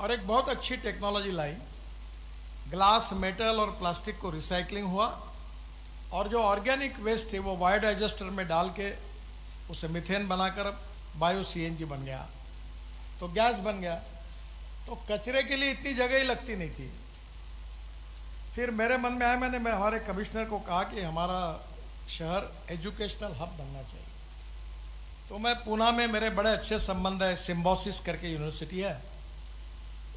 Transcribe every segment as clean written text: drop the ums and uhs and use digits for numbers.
और एक बहुत अच्छी टेक्नोलॉजी लाई। ग्लास, मेटल और प्लास्टिक को रिसाइकलिंग हुआ और जो ऑर्गेनिक वेस्ट थे वो बायोडाइजेस्टर में डाल के उसे मीथेन बनाकर बायो सीएनजी बन गया, तो गैस बन गया। तो कचरे के लिए इतनी जगह ही लगती नहीं थी। फिर मेरे मन में आया, मैं हमारे कमिश्नर को कहा कि हमारा शहर एजुकेशनल हब बनना चाहिए। तो मैं पूना में, मेरे बड़े अच्छे संबंध है, सिम्बोसिस करके यूनिवर्सिटी है,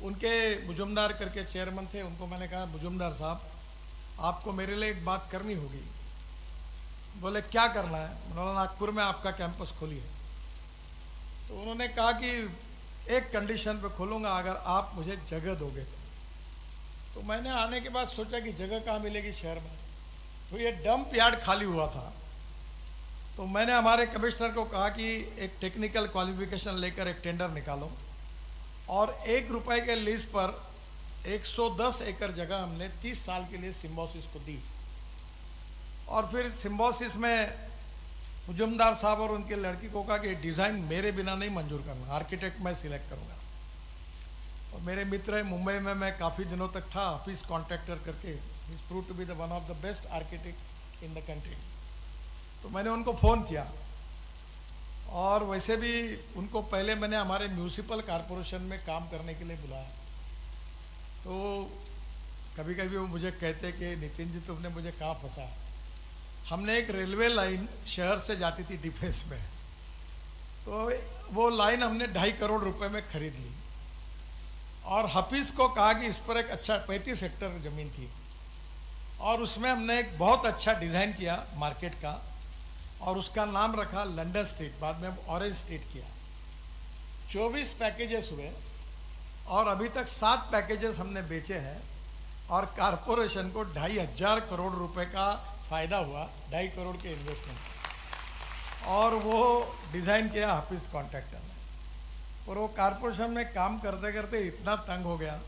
उनके मुजुमदार करके चेयरमैन थे, उनको मैंने कहा मुजुमदार साहब आपको मेरे लिए एक बात करनी होगी। बोले क्या करना है? मैंने नागपुर में आपका कैंपस खोलिए। तो उन्होंने कहा कि एक कंडीशन पे खोलूंगा, अगर आप मुझे जगह दोगे तो मैंने आने के बाद सोचा कि जगह कहाँ मिलेगी शहर में, तो ये डंप यार्ड खाली हुआ था। तो मैंने हमारे कमिश्नर को कहा कि एक टेक्निकल क्वालिफिकेशन लेकर एक टेंडर निकालो और ₹1 के लीज पर 110 एकड़ जगह हमने 30 साल के लिए सिम्बोसिस को दी। और फिर सिम्बोसिस में मुजुमदार साहब और उनके लड़की को कहा कि डिज़ाइन मेरे बिना नहीं मंजूर करना, आर्किटेक्ट मैं सिलेक्ट करूंगा। और मेरे मित्र है मुंबई में, मैं काफ़ी दिनों तक था ऑफिस कॉन्ट्रैक्टर करके, is prove to be the one of the best architect in the country. तो मैंने उनको फ़ोन किया और वैसे भी उनको पहले मैंने हमारे म्यूनिसिपल कॉरपोरेशन में काम करने के लिए बुलाया। तो कभी कभी वो मुझे कहते कि नितिन जी तुमने मुझे कहाँ फंसा। हमने एक रेलवे लाइन शहर से जाती थी डिफेंस में, तो वो लाइन हमने 2.5 करोड़ रुपए में खरीद ली और हफीज़ को कहा कि इस पर एक अच्छा 35 हेक्टेयर ज़मीन थी और उसमें हमने एक बहुत अच्छा डिज़ाइन किया मार्केट का और उसका नाम रखा लंदन स्ट्रीट, बाद में ऑरेंज स्ट्रीट किया। 24 पैकेजेस हुए और अभी तक 7 पैकेजेस हमने बेचे हैं और कारपोरेशन को 2,500 करोड़ रुपए का फ़ायदा हुआ, 2.5 करोड़ के इन्वेस्टमेंट। और वो डिज़ाइन किया हाफिज़ कॉन्ट्रैक्टर ने। और वो कारपोरेशन में काम करते करते इतना तंग हो गया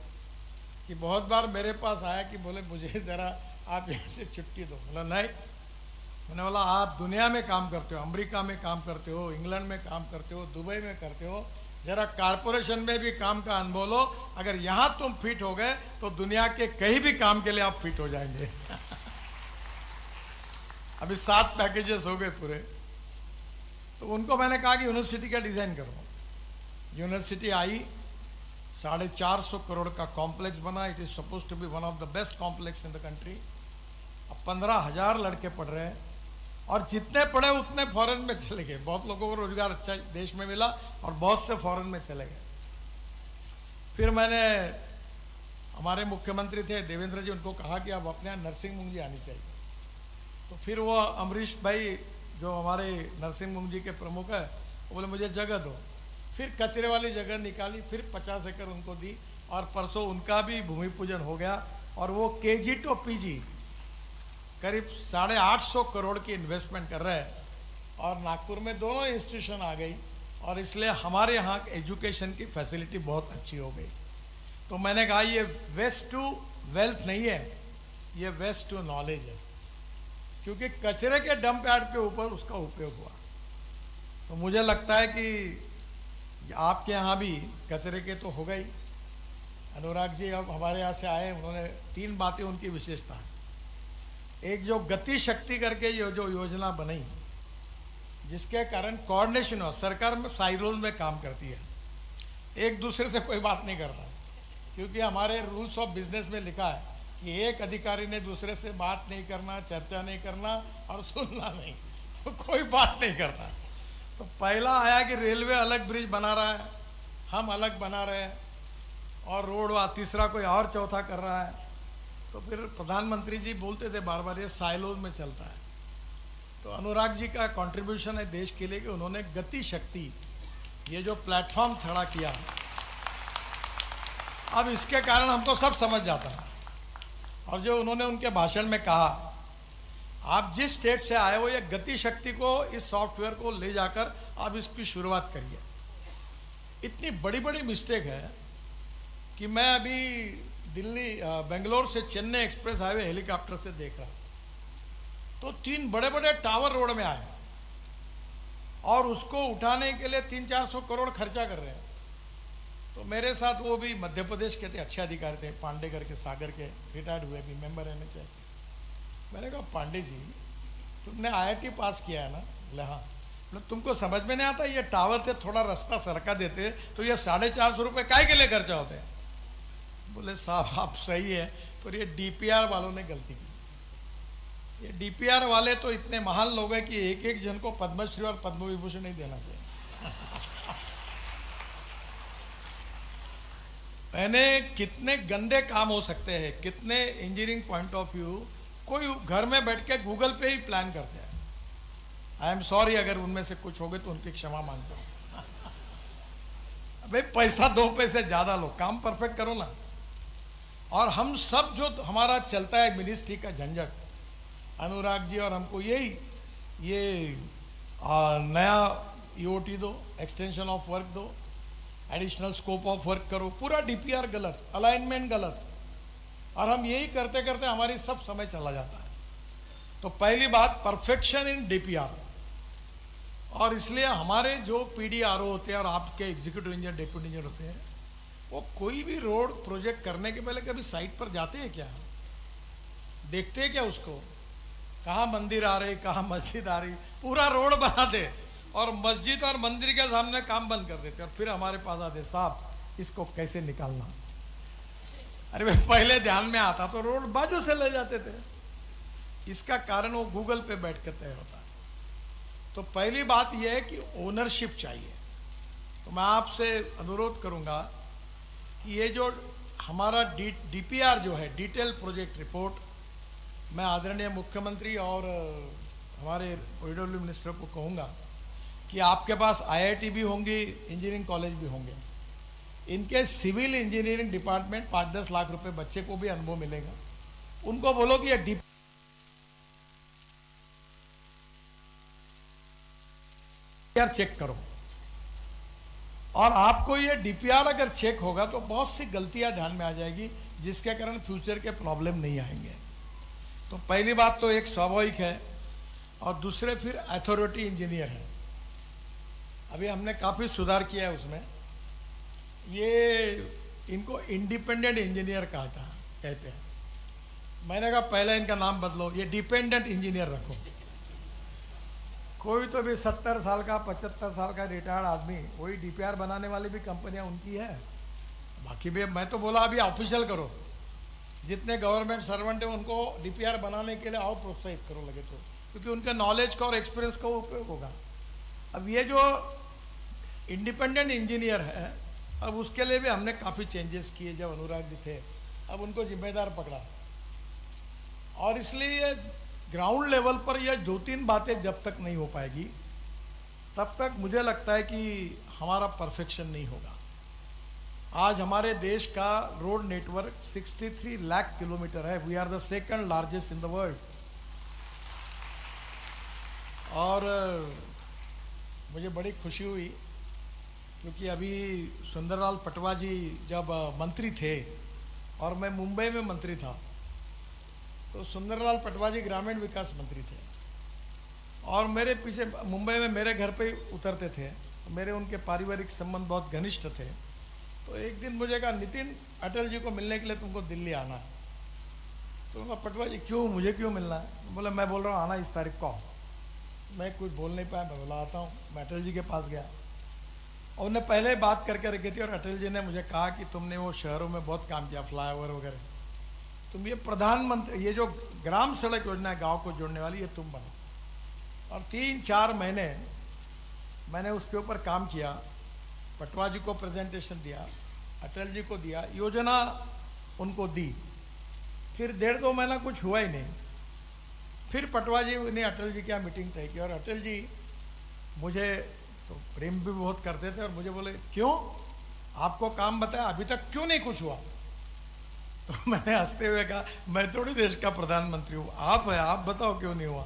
कि बहुत बार मेरे पास आया कि बोले मुझे ज़रा आप यहाँ से छुट्टी दो। बोला नहीं। मैंने बोला आप दुनिया में काम करते हो, अमेरिका में काम करते हो, इंग्लैंड में काम करते हो, दुबई में करते हो, जरा कारपोरेशन में भी काम का अनुभव लो। अगर यहाँ तुम फिट हो गए तो दुनिया के कहीं भी काम के लिए आप फिट हो जाएंगे। अभी 7 पैकेजेस हो गए पूरे। तो उनको मैंने कहा कि यूनिवर्सिटी का डिज़ाइन करो। यूनिवर्सिटी आई, 450 करोड़ का कॉम्प्लेक्स बना। It is suppose to be one of the best complex in the country. अब 15,000 लड़के पढ़ रहे हैं और जितने पढ़े उतने फॉरेन में चले गए। बहुत लोगों को रोजगार अच्छा देश में मिला और बहुत से फॉरेन में चले गए। फिर मैंने, हमारे मुख्यमंत्री थे देवेंद्र जी, उनको कहा कि अब अपने यहाँ नरसिंह मुंजी आनी चाहिए। तो फिर वो अमरीश भाई जो हमारे नरसिंह मुंजी के प्रमुख है, वो बोले मुझे जगह दो। फिर कचरे वाली जगह निकाली, फिर 50 एकड़ उनको दी और परसों उनका भी भूमि पूजन हो गया। और वो केजी टू पीजी करीब 850 करोड़ की इन्वेस्टमेंट कर रहे हैं और नागपुर में दोनों इंस्टीट्यूशन आ गई और इसलिए हमारे यहाँ एजुकेशन की फैसिलिटी बहुत अच्छी हो गई। तो मैंने कहा ये वेस्ट टू वेल्थ नहीं है, ये वेस्ट टू नॉलेज है, क्योंकि कचरे के डंप यार्ड के ऊपर उसका उपयोग हुआ। तो मुझे लगता है कि आपके यहाँ भी कचरे के तो हो गई। अनुराग जी अब हमारे यहाँ से आए, उन्होंने 3 बातें उनकी विशेषता है। एक जो गति शक्ति करके जो योजना बनी, जिसके कारण कोऑर्डिनेशन हो, सरकार में साइरोल में काम करती है, एक दूसरे से कोई बात नहीं करता, क्योंकि हमारे रूल्स ऑफ बिजनेस में लिखा है कि एक अधिकारी ने दूसरे से बात नहीं करना, चर्चा नहीं करना और सुनना नहीं, तो कोई बात नहीं करता। तो पहला आया कि रेलवे अलग ब्रिज बना रहा है, हम अलग बना रहे हैं, और रोड व तीसरा कोई और चौथा कर रहा है। तो फिर प्रधानमंत्री जी बोलते थे बार बार ये साइलोज में चलता है। तो अनुराग जी का कंट्रीब्यूशन है देश के लिए कि उन्होंने गति शक्ति, ये जो प्लेटफॉर्म खड़ा किया, अब इसके कारण हमको सब समझ जाता है। और जो उन्होंने उनके भाषण में कहा, आप जिस स्टेट से आए हो, ये गति शक्ति को, इस सॉफ्टवेयर को ले जाकर आप इसकी शुरुआत करिए। इतनी बड़ी बड़ी मिस्टेक है कि मैं अभी दिल्ली बेंगलोर से चेन्नई एक्सप्रेस हाईवे हेलीकॉप्टर से देख रहा, तो 3 बड़े बड़े टावर रोड में आए और उसको उठाने के लिए 300-400 करोड़ खर्चा कर रहे हैं। तो मेरे साथ वो भी मध्य प्रदेश के थे, अच्छे अधिकारी थे, पांडे करके, सागर के, रिटायर्ड हुए भी, मेंबर रहने चाहिए। मैंने कहा पांडे जी तुमने आईआईटी पास किया है ना? बोले हाँ। बोले तुमको समझ में नहीं आता ये टावर से थोड़ा रास्ता सरका देते तो ये 450 रुपये काय के लिए खर्चा होते हैं? बोले साहब आप सही है, पर ये डीपीआर वालों ने गलती की। ये डीपीआर वाले तो इतने महान लोग हैं कि एक एक जन को पद्मश्री और पद्म विभूषण नहीं देना चाहिए। मैंने कितने गंदे काम हो सकते हैं, कितने इंजीनियरिंग पॉइंट ऑफ व्यू, कोई घर में बैठ के गूगल पे ही प्लान करते हैं। आई एम सॉरी अगर उनमें से कुछ हो गए तो उनकी क्षमा मांगता हूं। भाई पैसा 2 पैसे ज्यादा लो, काम परफेक्ट करो ना। और हम सब जो हमारा चलता है मिनिस्ट्री का झंझट, अनुराग जी और हमको यही ये नया ईओटी दो, एक्सटेंशन ऑफ वर्क दो, एडिशनल स्कोप ऑफ वर्क करो, पूरा डीपीआर गलत, अलाइनमेंट गलत, और हम यही करते करते हमारी सब समय चला जाता है। तो पहली बात परफेक्शन इन डीपीआर। और इसलिए हमारे जो पीडीआरओ होते हैं और आपके एग्जीक्यूटिव इंजीनियर, डेप्यूटी इंजीनियर होते हैं, वो कोई भी रोड प्रोजेक्ट करने के पहले कभी साइट पर जाते हैं क्या? देखते हैं क्या उसको? कहाँ मंदिर आ रही, कहाँ मस्जिद आ रही, पूरा रोड बना दे और मस्जिद और मंदिर के सामने काम बंद कर देते और फिर हमारे पास आते, साहब इसको कैसे निकालना? अरे भाई पहले ध्यान में आता तो रोड बाजू से ले जाते थे। इसका कारण वो गूगल पे बैठ कर तय होता है। तो पहली बात यह है कि ओनरशिप चाहिए। तो मैं आपसे अनुरोध करूंगा कि ये जो हमारा डीपीआर जो है, डिटेल प्रोजेक्ट रिपोर्ट, मैं आदरणीय मुख्यमंत्री और हमारे पीडब्ल्यू मिनिस्टर को कहूँगा कि आपके पास आईआईटी भी होंगी, इंजीनियरिंग कॉलेज भी होंगे, इनके सिविल इंजीनियरिंग डिपार्टमेंट 5-10 लाख रुपए बच्चे को भी अनुभव मिलेगा। उनको बोलो कि ये डीपीआर चेक करो, और आपको ये डीपीआर अगर चेक होगा तो बहुत सी गलतियां ध्यान में आ जाएगी, जिसके कारण फ्यूचर के प्रॉब्लम नहीं आएंगे। तो पहली बात तो एक स्वाभाविक है, और दूसरे फिर अथॉरिटी इंजीनियर है। अभी हमने काफ़ी सुधार किया है उसमें। ये इनको इंडिपेंडेंट इंजीनियर कहा था, कहते हैं। मैंने कहा पहले इनका नाम बदलो, ये डिपेंडेंट इंजीनियर रखो। कोई तो भी 70 साल का, 75 साल का रिटायर्ड आदमी, वही डीपीआर बनाने वाली भी कंपनियां उनकी है। बाकी भी मैं तो बोला अभी ऑफिशियल करो, जितने गवर्नमेंट सर्वेंट हैं उनको डीपीआर बनाने के लिए और प्रोत्साहित करो लगे तो, क्योंकि उनके नॉलेज का और एक्सपीरियंस का उपयोग होगा। अब ये जो इंडिपेंडेंट इंजीनियर है, अब उसके लिए भी हमने काफ़ी चेंजेस किए। जब अनुराग जी थे अब उनको जिम्मेदार पकड़ा, और इसलिए ग्राउंड लेवल पर यह 2-3 बातें जब तक नहीं हो पाएगी तब तक मुझे लगता है कि हमारा परफेक्शन नहीं होगा। आज हमारे देश का रोड नेटवर्क 63 लाख किलोमीटर है। We are the second largest in the world. और मुझे बड़ी खुशी हुई क्योंकि अभी सुंदरलाल पटवा जी जब मंत्री थे और मैं मुंबई में मंत्री था, तो सुंदरलाल पटवा जी ग्रामीण विकास मंत्री थे और मेरे पीछे मुंबई में मेरे घर पे ही उतरते थे। मेरे उनके पारिवारिक संबंध बहुत घनिष्ठ थे। तो एक दिन मुझे कहा, नितिन अटल जी को मिलने के लिए तुमको दिल्ली आना है। तो मैं, पटवा जी क्यों, मुझे क्यों मिलना है? बोला मैं बोल रहा हूँ आना इस तारीख को। मैं कुछ बोल नहीं पाया, मैं बोला आता हूँ। मैं अटल जी के पास गया और उन्हें पहले बात करके रखी थी और अटल जी ने मुझे कहा कि तुमने वो शहरों में बहुत काम किया, फ्लाईओवर वगैरह, तुम ये प्रधानमंत्री, ये जो ग्राम सड़क योजना है गांव को जोड़ने वाली, ये तुम बनो। और 3-4 महीने मैंने उसके ऊपर काम किया। पटवा जी को प्रेजेंटेशन दिया, अटल जी को दिया, योजना उनको दी। फिर 1.5-2 महीना कुछ हुआ ही नहीं। फिर पटवा जी ने अटल जी क्या मीटिंग तय की और अटल जी मुझे तो प्रेम भी बहुत करते थे और मुझे बोले, क्यों, आपको काम बताया, अभी तक क्यों नहीं कुछ हुआ? तो मैंने हंसते हुए कहा, मैं थोड़ी देश का प्रधानमंत्री हूँ, आप है, आप बताओ क्यों नहीं हुआ।